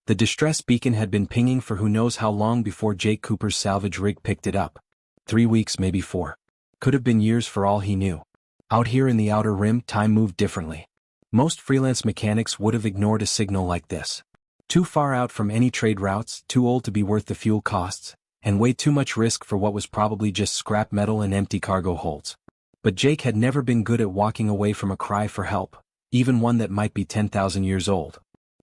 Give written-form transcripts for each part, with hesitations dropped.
The distress beacon had been pinging for who knows how long before Jake Cooper's salvage rig picked it up. 3 weeks, maybe 4. Could have been years for all he knew. Out here in the Outer Rim, time moved differently. Most freelance mechanics would have ignored a signal like this. Too far out from any trade routes, too old to be worth the fuel costs, and way too much risk for what was probably just scrap metal and empty cargo holds. But Jake had never been good at walking away from a cry for help, even one that might be 10,000 years old.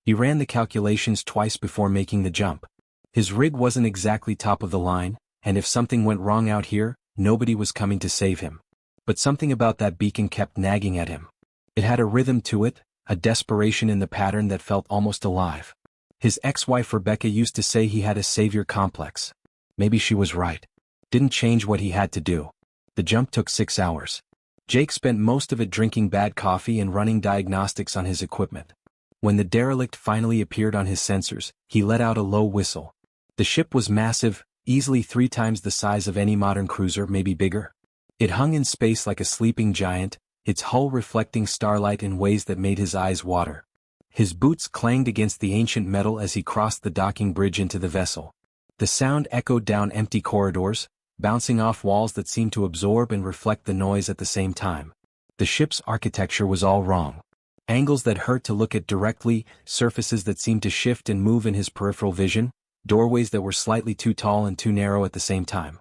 He ran the calculations twice before making the jump. His rig wasn't exactly top of the line, and if something went wrong out here, nobody was coming to save him. But something about that beacon kept nagging at him. It had a rhythm to it, a desperation in the pattern that felt almost alive. His ex-wife Rebecca used to say he had a savior complex. Maybe she was right. Didn't change what he had to do. The jump took 6 hours. Jake spent most of it drinking bad coffee and running diagnostics on his equipment. When the derelict finally appeared on his sensors, he let out a low whistle. The ship was massive, easily 3 times the size of any modern cruiser, maybe bigger. It hung in space like a sleeping giant, its hull reflecting starlight in ways that made his eyes water. His boots clanged against the ancient metal as he crossed the docking bridge into the vessel. The sound echoed down empty corridors, bouncing off walls that seemed to absorb and reflect the noise at the same time. The ship's architecture was all wrong. Angles that hurt to look at directly, surfaces that seemed to shift and move in his peripheral vision, doorways that were slightly too tall and too narrow at the same time.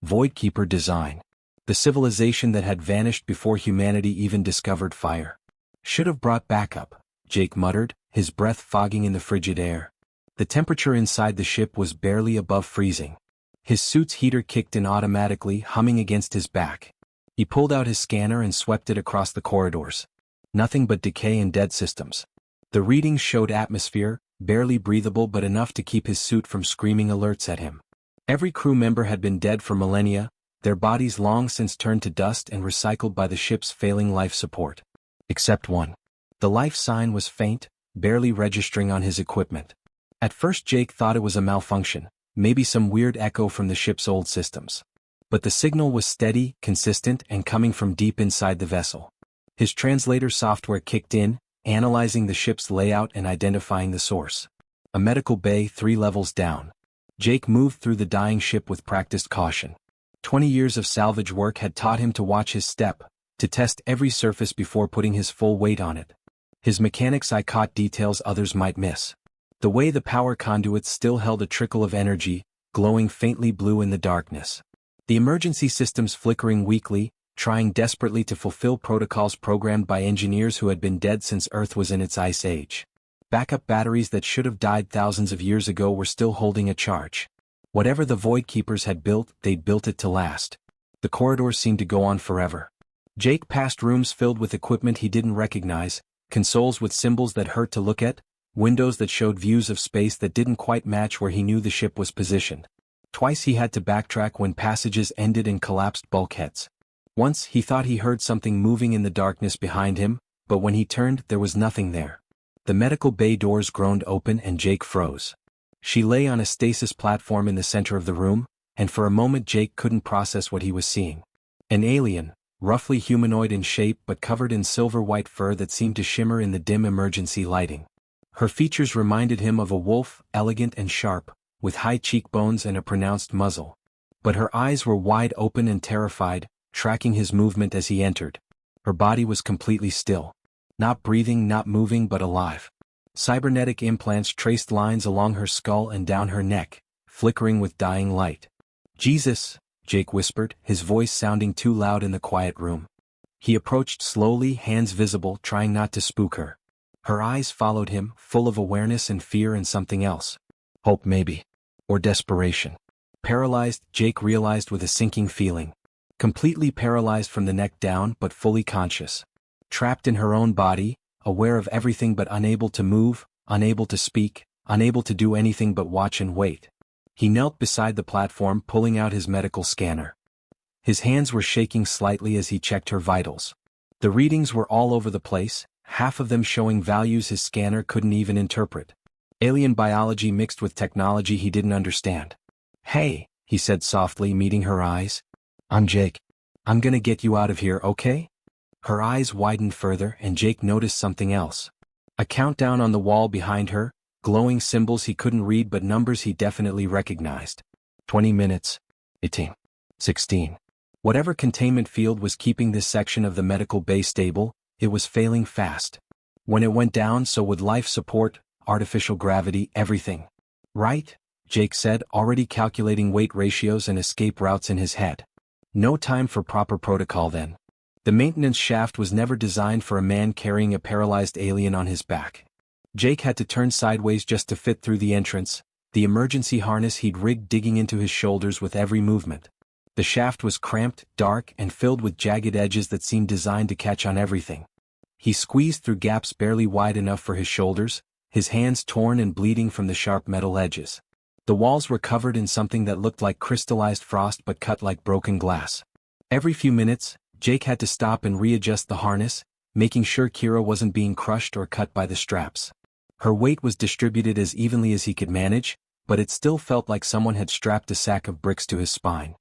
Voidkeeper design. The civilization that had vanished before humanity even discovered fire. Should have brought backup, Jake muttered, his breath fogging in the frigid air. The temperature inside the ship was barely above freezing. His suit's heater kicked in automatically, humming against his back. He pulled out his scanner and swept it across the corridors. Nothing but decay and dead systems. The readings showed atmosphere, barely breathable but enough to keep his suit from screaming alerts at him. Every crew member had been dead for millennia, their bodies long since turned to dust and recycled by the ship's failing life support. Except one. The life sign was faint, barely registering on his equipment. At first Jake thought it was a malfunction, maybe some weird echo from the ship's old systems. But the signal was steady, consistent, and coming from deep inside the vessel. His translator software kicked in, analyzing the ship's layout and identifying the source. A medical bay 3 levels down. Jake moved through the dying ship with practiced caution. 20 years of salvage work had taught him to watch his step, to test every surface before putting his full weight on it. His mechanics eye caught details others might miss. The way the power conduits still held a trickle of energy, glowing faintly blue in the darkness. The emergency systems flickering weakly, trying desperately to fulfill protocols programmed by engineers who had been dead since Earth was in its ice age. Backup batteries that should have died thousands of years ago were still holding a charge. Whatever the Voidkeepers had built, they'd built it to last. The corridors seemed to go on forever. Jake passed rooms filled with equipment he didn't recognize, consoles with symbols that hurt to look at, windows that showed views of space that didn't quite match where he knew the ship was positioned. Twice he had to backtrack when passages ended in collapsed bulkheads. Once he thought he heard something moving in the darkness behind him, but when he turned there was nothing there. The medical bay doors groaned open and Jake froze. She lay on a stasis platform in the center of the room, and for a moment Jake couldn't process what he was seeing. An alien, roughly humanoid in shape but covered in silver-white fur that seemed to shimmer in the dim emergency lighting. Her features reminded him of a wolf, elegant and sharp, with high cheekbones and a pronounced muzzle. But her eyes were wide open and terrified, tracking his movement as he entered. Her body was completely still. Not breathing, not moving, but alive. Cybernetic implants traced lines along her skull and down her neck, flickering with dying light. "Jesus," Jake whispered, his voice sounding too loud in the quiet room. He approached slowly, hands visible, trying not to spook her. Her eyes followed him, full of awareness and fear and something else. Hope maybe. Or desperation. Paralyzed, Jake realized with a sinking feeling. Completely paralyzed from the neck down but fully conscious. Trapped in her own body, aware of everything but unable to move, unable to speak, unable to do anything but watch and wait. He knelt beside the platform pulling out his medical scanner. His hands were shaking slightly as he checked her vitals. The readings were all over the place, half of them showing values his scanner couldn't even interpret. Alien biology mixed with technology he didn't understand. "Hey," he said softly, meeting her eyes. "I'm Jake. I'm gonna get you out of here, okay?" Her eyes widened further and Jake noticed something else. A countdown on the wall behind her, glowing symbols he couldn't read but numbers he definitely recognized. 20 minutes. 18. 16. Whatever containment field was keeping this section of the medical bay stable, it was failing fast. When it went down, so would life support, artificial gravity, everything. Right? Jake said, already calculating weight ratios and escape routes in his head. No time for proper protocol then. The maintenance shaft was never designed for a man carrying a paralyzed alien on his back. Jake had to turn sideways just to fit through the entrance, the emergency harness he'd rigged digging into his shoulders with every movement. The shaft was cramped, dark, and filled with jagged edges that seemed designed to catch on everything. He squeezed through gaps barely wide enough for his shoulders, his hands torn and bleeding from the sharp metal edges. The walls were covered in something that looked like crystallized frost but cut like broken glass. Every few minutes, Jake had to stop and readjust the harness, making sure Kira wasn't being crushed or cut by the straps. Her weight was distributed as evenly as he could manage, but it still felt like someone had strapped a sack of bricks to his spine.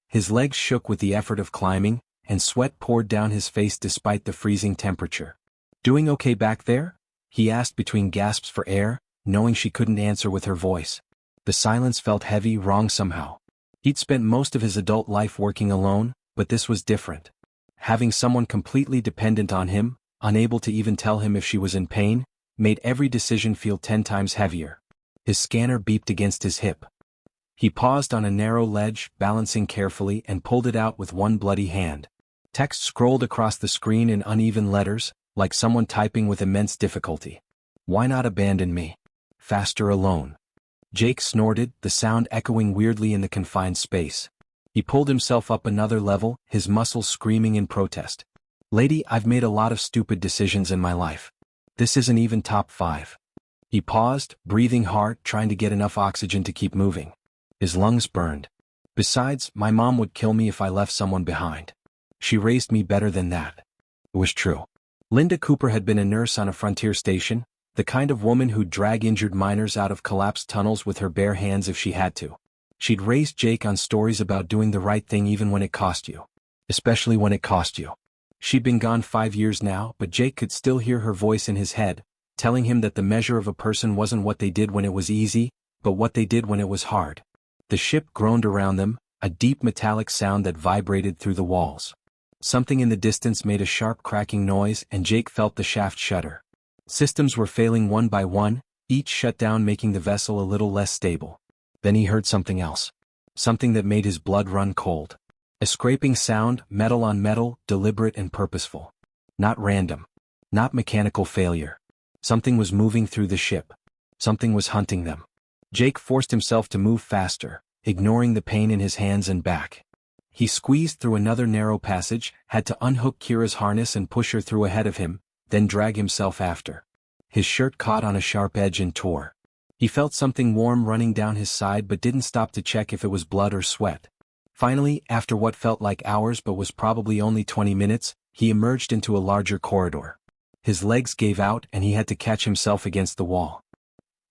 His legs shook with the effort of climbing, and sweat poured down his face despite the freezing temperature. "Doing okay back there?" he asked between gasps for air, knowing she couldn't answer with her voice. The silence felt heavy, wrong somehow. He'd spent most of his adult life working alone, but this was different. Having someone completely dependent on him, unable to even tell him if she was in pain, made every decision feel 10 times heavier. His scanner beeped against his hip. He paused on a narrow ledge, balancing carefully, and pulled it out with one bloody hand. Text scrolled across the screen in uneven letters, like someone typing with immense difficulty. "Why not abandon me? Faster alone." Jake snorted, the sound echoing weirdly in the confined space. He pulled himself up another level, his muscles screaming in protest. "Lady, I've made a lot of stupid decisions in my life. This isn't even top 5. He paused, breathing hard, trying to get enough oxygen to keep moving. His lungs burned. "Besides, my mom would kill me if I left someone behind. She raised me better than that." It was true. Linda Cooper had been a nurse on a frontier station, the kind of woman who'd drag injured miners out of collapsed tunnels with her bare hands if she had to. She'd raised Jake on stories about doing the right thing even when it cost you. Especially when it cost you. She'd been gone 5 years now, but Jake could still hear her voice in his head, telling him that the measure of a person wasn't what they did when it was easy, but what they did when it was hard. The ship groaned around them, a deep metallic sound that vibrated through the walls. Something in the distance made a sharp cracking noise, and Jake felt the shaft shudder. Systems were failing one by one, each shut down, making the vessel a little less stable. Then he heard something else. Something that made his blood run cold. A scraping sound, metal on metal, deliberate and purposeful. Not random. Not mechanical failure. Something was moving through the ship. Something was hunting them. Jake forced himself to move faster, ignoring the pain in his hands and back. He squeezed through another narrow passage, had to unhook Kira's harness and push her through ahead of him, then drag himself after. His shirt caught on a sharp edge and tore. He felt something warm running down his side but didn't stop to check if it was blood or sweat. Finally, after what felt like hours but was probably only 20 minutes, he emerged into a larger corridor. His legs gave out and he had to catch himself against the wall.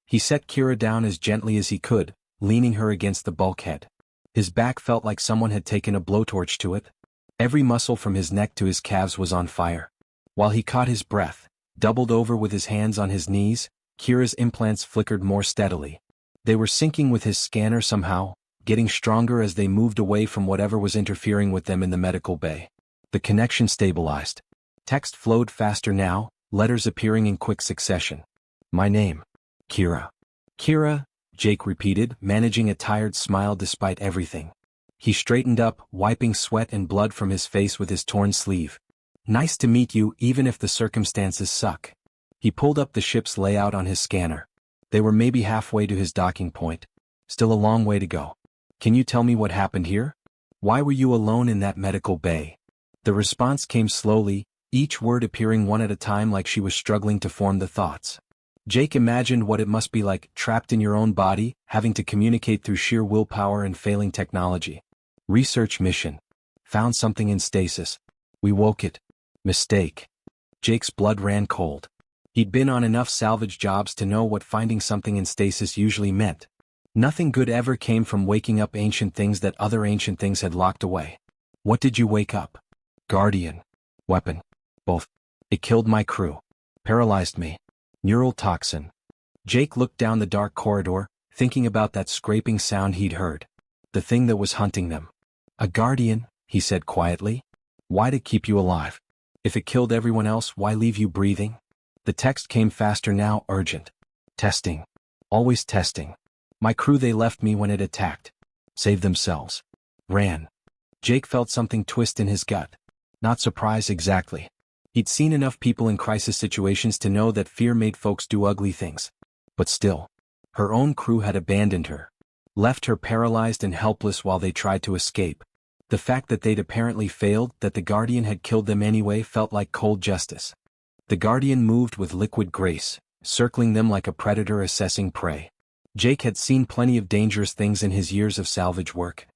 He set Kira down as gently as he could, leaning her against the bulkhead. His back felt like someone had taken a blowtorch to it. Every muscle from his neck to his calves was on fire. While he caught his breath, doubled over with his hands on his knees, Kira's implants flickered more steadily. They were syncing with his scanner somehow, getting stronger as they moved away from whatever was interfering with them in the medical bay. The connection stabilized. Text flowed faster now, letters appearing in quick succession. "My name. Kira." "Kira," Jake repeated, managing a tired smile despite everything. He straightened up, wiping sweat and blood from his face with his torn sleeve. "Nice to meet you, even if the circumstances suck." He pulled up the ship's layout on his scanner. They were maybe halfway to his docking point. Still a long way to go. "Can you tell me what happened here? Why were you alone in that medical bay?" The response came slowly, each word appearing one at a time like she was struggling to form the thoughts. Jake imagined what it must be like, trapped in your own body, having to communicate through sheer willpower and failing technology. "Research mission. Found something in stasis. We woke it. Mistake." Jake's blood ran cold. He'd been on enough salvage jobs to know what finding something in stasis usually meant. Nothing good ever came from waking up ancient things that other ancient things had locked away. "What did you wake up?" "Guardian. Weapon. Both. It killed my crew. Paralyzed me. Neural toxin. Jake looked down the dark corridor, thinking about that scraping sound he'd heard. The thing that was hunting them. A guardian, he said quietly. Why to keep you alive? If it killed everyone else, why leave you breathing? The text came faster now, urgent. Testing. Always testing. My crew, they left me when it attacked. Saved themselves. Ran. Jake felt something twist in his gut. Not surprise exactly. He'd seen enough people in crisis situations to know that fear made folks do ugly things. But still, her own crew had abandoned her. Left her paralyzed and helpless while they tried to escape. The fact that they'd apparently failed, that the Guardian had killed them anyway, felt like cold justice. The Guardian moved with liquid grace, circling them like a predator assessing prey. Jake had seen plenty of dangerous things in his years of salvage work.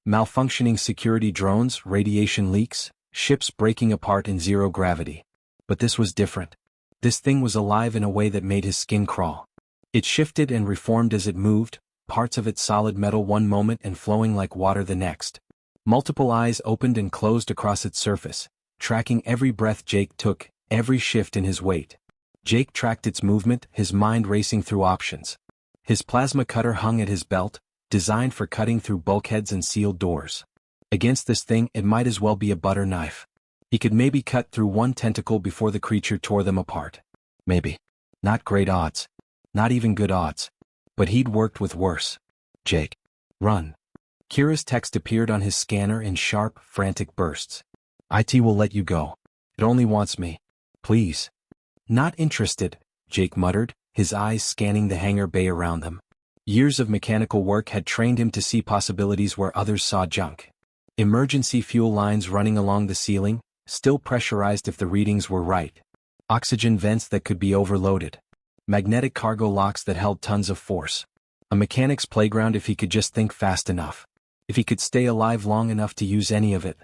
Malfunctioning security drones, radiation leaks, ships breaking apart in zero gravity. But this was different. This thing was alive in a way that made his skin crawl. It shifted and reformed as it moved, parts of it solid metal one moment and flowing like water the next. Multiple eyes opened and closed across its surface, tracking every breath Jake took, every shift in his weight. Jake tracked its movement, his mind racing through options. His plasma cutter hung at his belt, designed for cutting through bulkheads and sealed doors. Against this thing, it might as well be a butter knife. He could maybe cut through one tentacle before the creature tore them apart. Maybe. Not great odds. Not even good odds. But he'd worked with worse. Jake. Run. Kira's text appeared on his scanner in sharp, frantic bursts. IT will let you go. It only wants me. Please. Not interested, Jake muttered, his eyes scanning the hangar bay around them. Years of mechanical work had trained him to see possibilities where others saw junk. Emergency fuel lines running along the ceiling, still pressurized if the readings were right. Oxygen vents that could be overloaded. Magnetic cargo locks that held tons of force. A mechanic's playground if he could just think fast enough. If he could stay alive long enough to use any of it.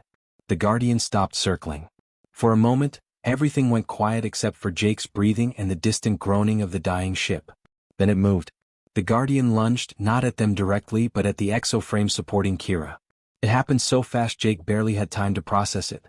The Guardian stopped circling. For a moment, everything went quiet except for Jake's breathing and the distant groaning of the dying ship. Then it moved. The Guardian lunged, not at them directly but at the exoframe supporting Kira. It happened so fast Jake barely had time to process it.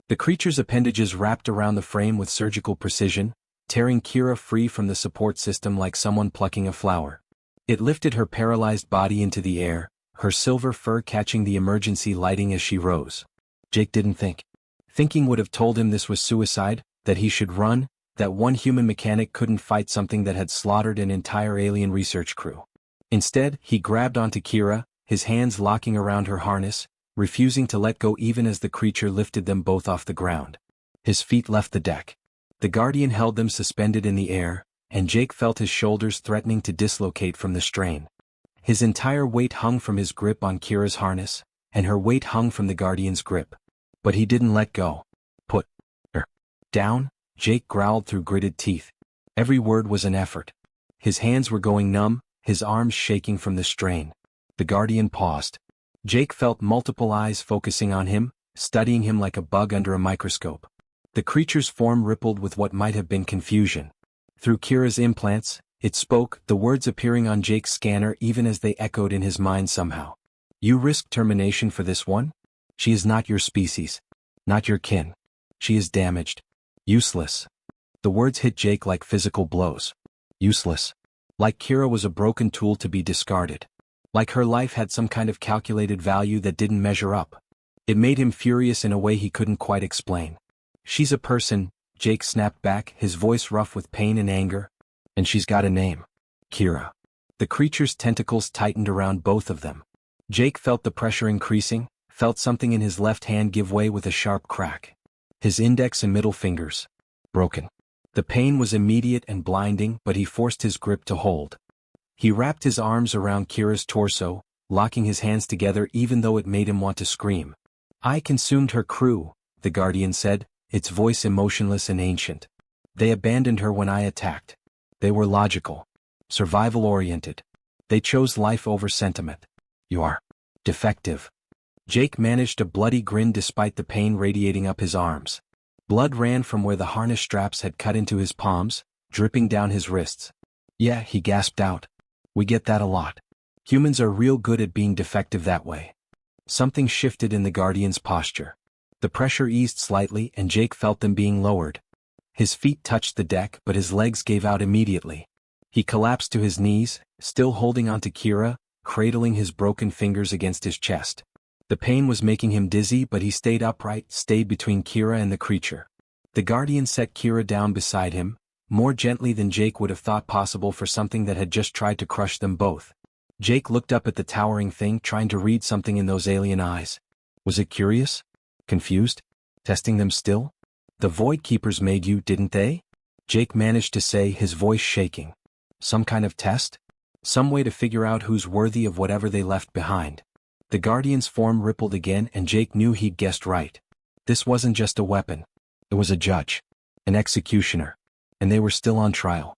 The creature's appendages wrapped around the frame with surgical precision, tearing Kira free from the support system like someone plucking a flower. It lifted her paralyzed body into the air, her silver fur catching the emergency lighting as she rose. Jake didn't think. Thinking would have told him this was suicide, that he should run, that one human mechanic couldn't fight something that had slaughtered an entire alien research crew. Instead, he grabbed onto Kira, his hands locking around her harness, refusing to let go even as the creature lifted them both off the ground. His feet left the deck. The Guardian held them suspended in the air, and Jake felt his shoulders threatening to dislocate from the strain. His entire weight hung from his grip on Kira's harness, and her weight hung from the Guardian's grip. But he didn't let go. Put her down, Jake growled through gritted teeth. Every word was an effort. His hands were going numb, his arms shaking from the strain. The Guardian paused. Jake felt multiple eyes focusing on him, studying him like a bug under a microscope. The creature's form rippled with what might have been confusion. Through Kira's implants, it spoke, the words appearing on Jake's scanner even as they echoed in his mind somehow. You risk termination for this one? She is not your species. Not your kin. She is damaged. Useless. The words hit Jake like physical blows. Useless. Like Kira was a broken tool to be discarded. Like her life had some kind of calculated value that didn't measure up. It made him furious in a way he couldn't quite explain. She's a person, Jake snapped back, his voice rough with pain and anger. And she's got a name. Kira. The creature's tentacles tightened around both of them. Jake felt the pressure increasing, felt something in his left hand give way with a sharp crack. His index and middle fingers. Broken. The pain was immediate and blinding, but he forced his grip to hold. He wrapped his arms around Kira's torso, locking his hands together even though it made him want to scream. I consumed her crew, the Guardian said, its voice emotionless and ancient. They abandoned her when I attacked. They were logical. Survival-oriented. They chose life over sentiment. You are defective. Jake managed a bloody grin despite the pain radiating up his arms. Blood ran from where the harness straps had cut into his palms, dripping down his wrists. Yeah, he gasped out. We get that a lot. Humans are real good at being defective that way. Something shifted in the Guardian's posture. The pressure eased slightly and Jake felt them being lowered. His feet touched the deck but his legs gave out immediately. He collapsed to his knees, still holding onto Kira, cradling his broken fingers against his chest. The pain was making him dizzy, but he stayed upright, stayed between Kira and the creature. The Guardian set Kira down beside him, more gently than Jake would have thought possible for something that had just tried to crush them both. Jake looked up at the towering thing, trying to read something in those alien eyes. Was it curious? Confused? Testing them still? The Void Keepers made you, didn't they? Jake managed to say, his voice shaking. Some kind of test? Some way to figure out who's worthy of whatever they left behind. The Guardian's form rippled again, and Jake knew he'd guessed right. This wasn't just a weapon. It was a judge. An executioner. And they were still on trial.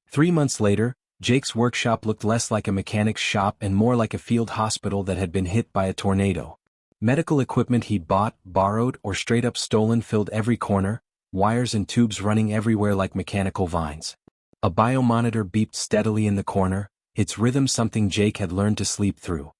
3 months later, Jake's workshop looked less like a mechanic's shop and more like a field hospital that had been hit by a tornado. Medical equipment he'd bought, borrowed, or straight up stolen filled every corner, wires and tubes running everywhere like mechanical vines. A biomonitor beeped steadily in the corner, its rhythm something Jake had learned to sleep through.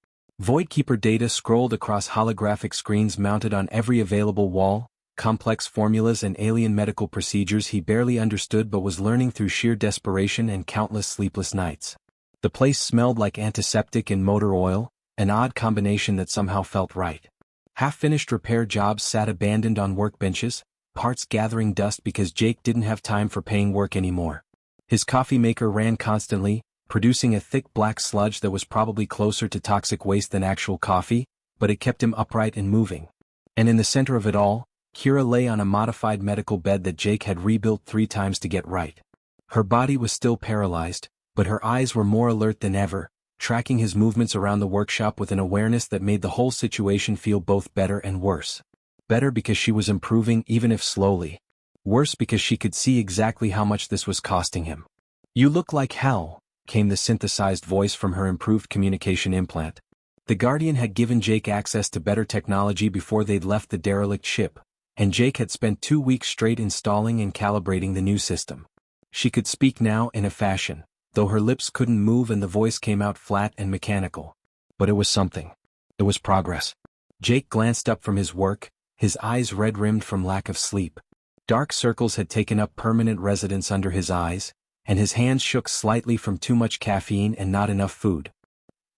Voidkeeper data scrolled across holographic screens mounted on every available wall, complex formulas and alien medical procedures he barely understood but was learning through sheer desperation and countless sleepless nights. The place smelled like antiseptic and motor oil, an odd combination that somehow felt right. Half-finished repair jobs sat abandoned on workbenches, parts gathering dust because Jake didn't have time for paying work anymore. His coffee maker ran constantly, producing a thick black sludge that was probably closer to toxic waste than actual coffee, but it kept him upright and moving. And in the center of it all, Kira lay on a modified medical bed that Jake had rebuilt 3 times to get right. Her body was still paralyzed, but her eyes were more alert than ever, tracking his movements around the workshop with an awareness that made the whole situation feel both better and worse. Better because she was improving even if slowly. Worse because she could see exactly how much this was costing him. "You look like hell," came the synthesized voice from her improved communication implant. The Guardian had given Jake access to better technology before they'd left the derelict ship, and Jake had spent 2 weeks straight installing and calibrating the new system. She could speak now in a fashion, though her lips couldn't move and the voice came out flat and mechanical. But it was something. It was progress. Jake glanced up from his work, his eyes red-rimmed from lack of sleep. Dark circles had taken up permanent residence under his eyes, and his hands shook slightly from too much caffeine and not enough food.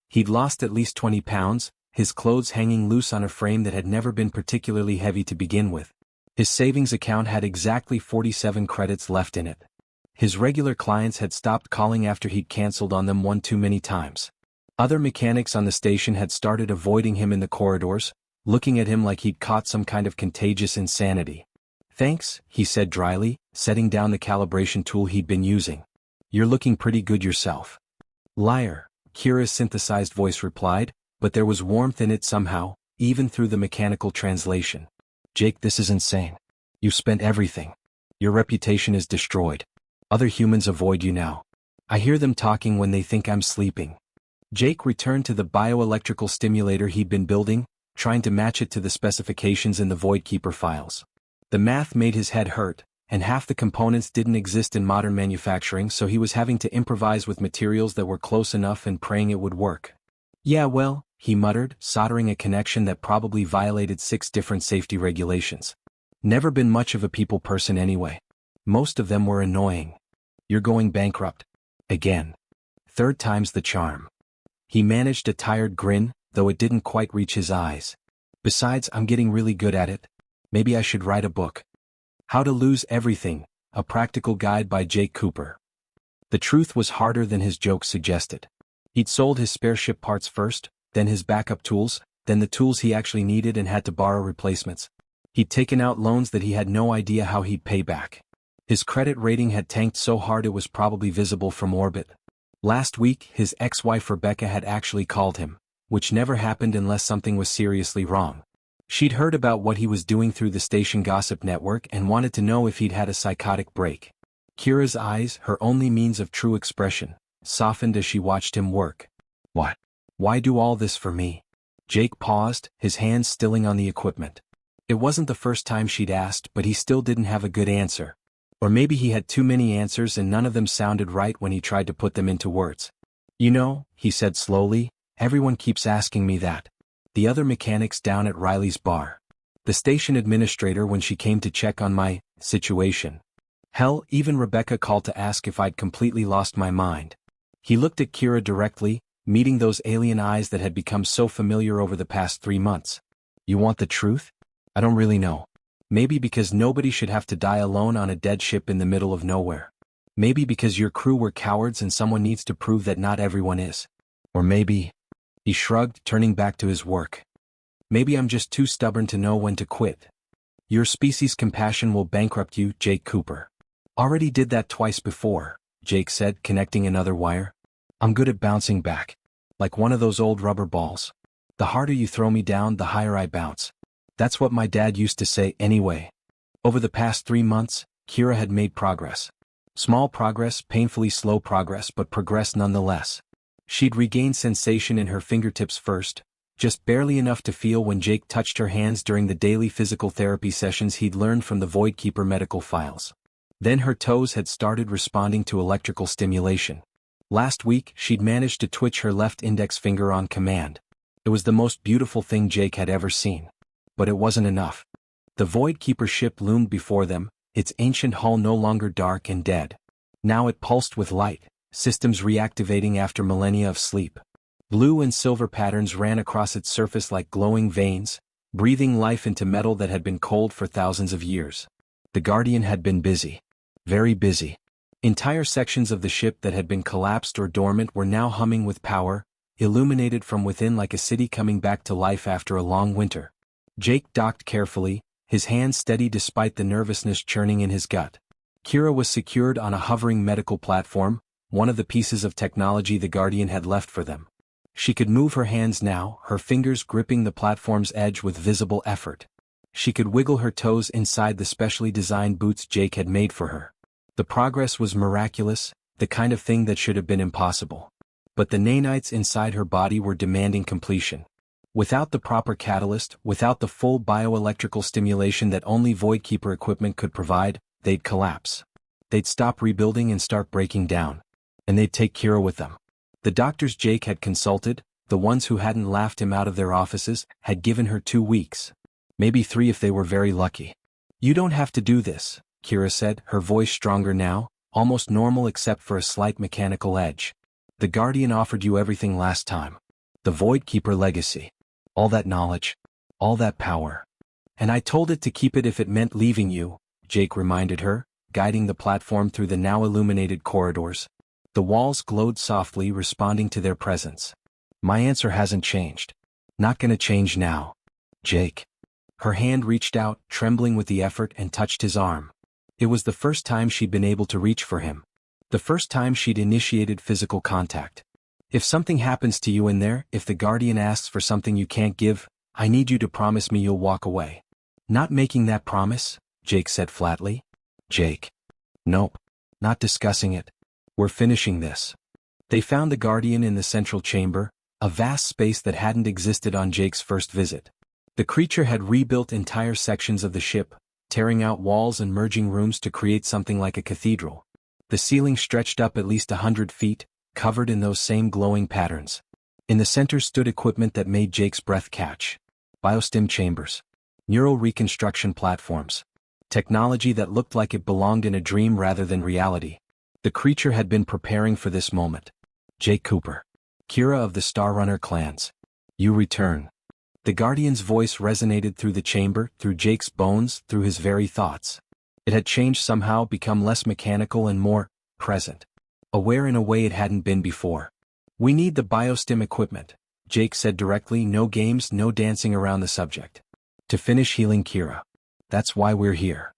He'd lost at least 20 pounds, his clothes hanging loose on a frame that had never been particularly heavy to begin with. His savings account had exactly 47 credits left in it. His regular clients had stopped calling after he'd canceled on them one too many times. Other mechanics on the station had started avoiding him in the corridors, looking at him like he'd caught some kind of contagious insanity. "Thanks," he said dryly, setting down the calibration tool he'd been using. "You're looking pretty good yourself." "Liar," Kira's synthesized voice replied, but there was warmth in it somehow, even through the mechanical translation. "Jake, this is insane. You've spent everything. Your reputation is destroyed. Other humans avoid you now. I hear them talking when they think I'm sleeping." Jake returned to the bioelectrical stimulator he'd been building, trying to match it to the specifications in the Voidkeeper files. The math made his head hurt, and half the components didn't exist in modern manufacturing, so he was having to improvise with materials that were close enough and praying it would work. "Yeah, well," he muttered, soldering a connection that probably violated 6 different safety regulations. "Never been much of a people person anyway. Most of them were annoying. You're going bankrupt. Again. 3rd time's the charm." He managed a tired grin, though it didn't quite reach his eyes. "Besides, I'm getting really good at it. Maybe I should write a book. How to Lose Everything, a practical guide by Jake Cooper." The truth was harder than his jokes suggested. He'd sold his spare ship parts first, then his backup tools, then the tools he actually needed and had to borrow replacements. He'd taken out loans that he had no idea how he'd pay back. His credit rating had tanked so hard it was probably visible from orbit. Last week, his ex-wife Rebecca had actually called him, which never happened unless something was seriously wrong. She'd heard about what he was doing through the station gossip network and wanted to know if he'd had a psychotic break. Kira's eyes, her only means of true expression, softened as she watched him work. "What? Why do all this for me?" Jake paused, his hands stilling on the equipment. It wasn't the first time she'd asked, but he still didn't have a good answer. Or maybe he had too many answers and none of them sounded right when he tried to put them into words. "You know," he said slowly, "everyone keeps asking me that. The other mechanics down at Riley's bar. The station administrator when she came to check on my situation. Hell, even Rebecca called to ask if I'd completely lost my mind. He looked at Kira directly, meeting those alien eyes that had become so familiar over the past 3 months. You want the truth? I don't really know. Maybe because nobody should have to die alone on a dead ship in the middle of nowhere. Maybe because your crew were cowards and someone needs to prove that not everyone is. Or maybe... He shrugged, turning back to his work. Maybe I'm just too stubborn to know when to quit. Your species' compassion will bankrupt you, Jake Cooper. Already did that twice before, Jake said, connecting another wire. I'm good at bouncing back. Like one of those old rubber balls. The harder you throw me down, the higher I bounce. That's what my dad used to say anyway. Over the past 3 months, Kira had made progress. Small progress, painfully slow progress, but progress nonetheless. She'd regained sensation in her fingertips first, just barely enough to feel when Jake touched her hands during the daily physical therapy sessions he'd learned from the Voidkeeper medical files. Then her toes had started responding to electrical stimulation. Last week, she'd managed to twitch her left index finger on command. It was the most beautiful thing Jake had ever seen. But it wasn't enough. The Voidkeeper ship loomed before them, its ancient hull no longer dark and dead. Now it pulsed with light, systems reactivating after millennia of sleep. Blue and silver patterns ran across its surface like glowing veins, breathing life into metal that had been cold for thousands of years. The Guardian had been busy. Very busy. Entire sections of the ship that had been collapsed or dormant were now humming with power, illuminated from within like a city coming back to life after a long winter. Jake docked carefully, his hands steady despite the nervousness churning in his gut. Kira was secured on a hovering medical platform, one of the pieces of technology the Guardian had left for them. She could move her hands now, her fingers gripping the platform's edge with visible effort. She could wiggle her toes inside the specially designed boots Jake had made for her. The progress was miraculous, the kind of thing that should have been impossible. But the nanites inside her body were demanding completion. Without the proper catalyst, without the full bioelectrical stimulation that only Voidkeeper equipment could provide, they'd collapse. They'd stop rebuilding and start breaking down. And they'd take Kira with them. The doctors Jake had consulted, the ones who hadn't laughed him out of their offices, had given her 2 weeks. Maybe 3 if they were very lucky. You don't have to do this, Kira said, her voice stronger now, almost normal except for a slight mechanical edge. The Guardian offered you everything last time. The Voidkeeper legacy. All that knowledge. All that power. And I told it to keep it if it meant leaving you, Jake reminded her, guiding the platform through the now illuminated corridors. The walls glowed softly, responding to their presence. My answer hasn't changed. Not gonna change now. Jake. Her hand reached out, trembling with the effort, and touched his arm. It was the first time she'd been able to reach for him. The first time she'd initiated physical contact. If something happens to you in there, if the Guardian asks for something you can't give, I need you to promise me you'll walk away. Not making that promise, Jake said flatly. Jake. Nope. Not discussing it. We're finishing this. They found the Guardian in the central chamber, a vast space that hadn't existed on Jake's first visit. The creature had rebuilt entire sections of the ship, tearing out walls and merging rooms to create something like a cathedral. The ceiling stretched up at least 100 feet, covered in those same glowing patterns. In the center stood equipment that made Jake's breath catch. Biostim chambers. Neural reconstruction platforms. Technology that looked like it belonged in a dream rather than reality. The creature had been preparing for this moment. Jake Cooper. Kira of the Starrunner clans. You return. The Guardian's voice resonated through the chamber, through Jake's bones, through his very thoughts. It had changed somehow, become less mechanical and more present. Aware in a way it hadn't been before. We need the biostim equipment, Jake said directly, no games, no dancing around the subject. To finish healing Kira. That's why we're here.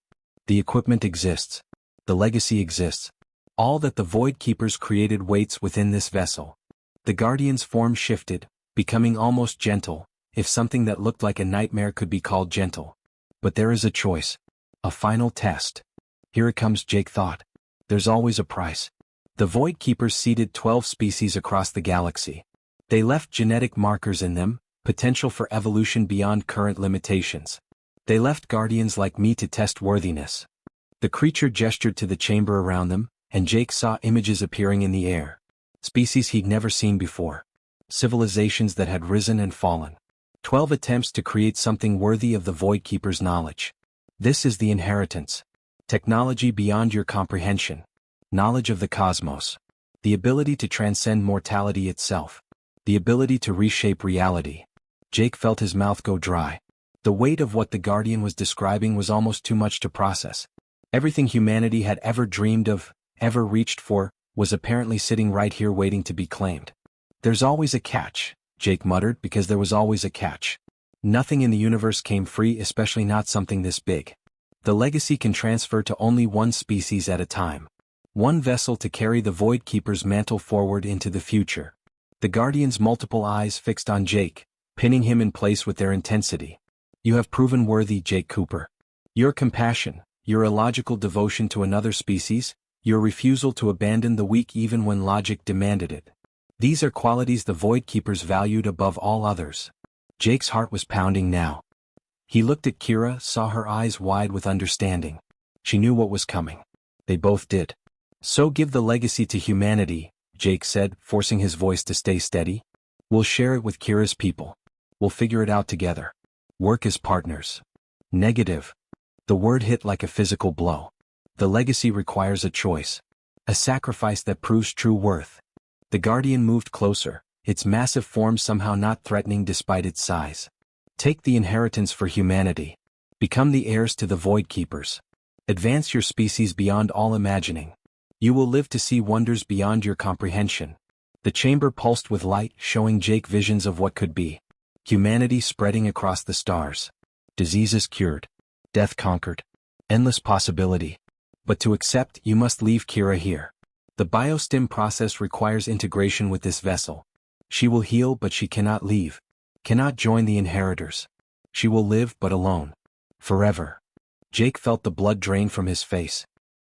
The equipment exists. The legacy exists. All that the Voidkeepers created waits within this vessel. The Guardian's form shifted, becoming almost gentle, if something that looked like a nightmare could be called gentle. But there is a choice. A final test. Here it comes, Jake thought. There's always a price. The Voidkeepers seeded 12 species across the galaxy. They left genetic markers in them, potential for evolution beyond current limitations. They left Guardians like me to test worthiness. The creature gestured to the chamber around them, and Jake saw images appearing in the air. Species he'd never seen before. Civilizations that had risen and fallen. 12 attempts to create something worthy of the Voidkeeper's knowledge. This is the inheritance. Technology beyond your comprehension. Knowledge of the cosmos. The ability to transcend mortality itself. The ability to reshape reality. Jake felt his mouth go dry. The weight of what the Guardian was describing was almost too much to process. Everything humanity had ever dreamed of, ever reached for, was apparently sitting right here waiting to be claimed. There's always a catch, Jake muttered, because there was always a catch. Nothing in the universe came free, especially not something this big. The legacy can transfer to only one species at a time. One vessel to carry the Void Keeper's mantle forward into the future. The Guardian's multiple eyes fixed on Jake, pinning him in place with their intensity. You have proven worthy, Jake Cooper. Your compassion, your illogical devotion to another species, your refusal to abandon the weak even when logic demanded it. These are qualities the Void Keepers valued above all others. Jake's heart was pounding now. He looked at Kira, saw her eyes wide with understanding. She knew what was coming. They both did. So give the legacy to humanity, Jake said, forcing his voice to stay steady. We'll share it with Kira's people. We'll figure it out together. Work as partners. Negative. The word hit like a physical blow. The legacy requires a choice. A sacrifice that proves true worth. The Guardian moved closer, its massive form somehow not threatening despite its size. Take the inheritance for humanity. Become the heirs to the Void Keepers. Advance your species beyond all imagining. You will live to see wonders beyond your comprehension. The chamber pulsed with light, showing Jake visions of what could be. Humanity spreading across the stars. Diseases cured. Death conquered. Endless possibility. But to accept, you must leave Kira here. The biostim process requires integration with this vessel. She will heal, but she cannot leave. Cannot join the inheritors. She will live, but alone. Forever. Jake felt the blood drain from his face.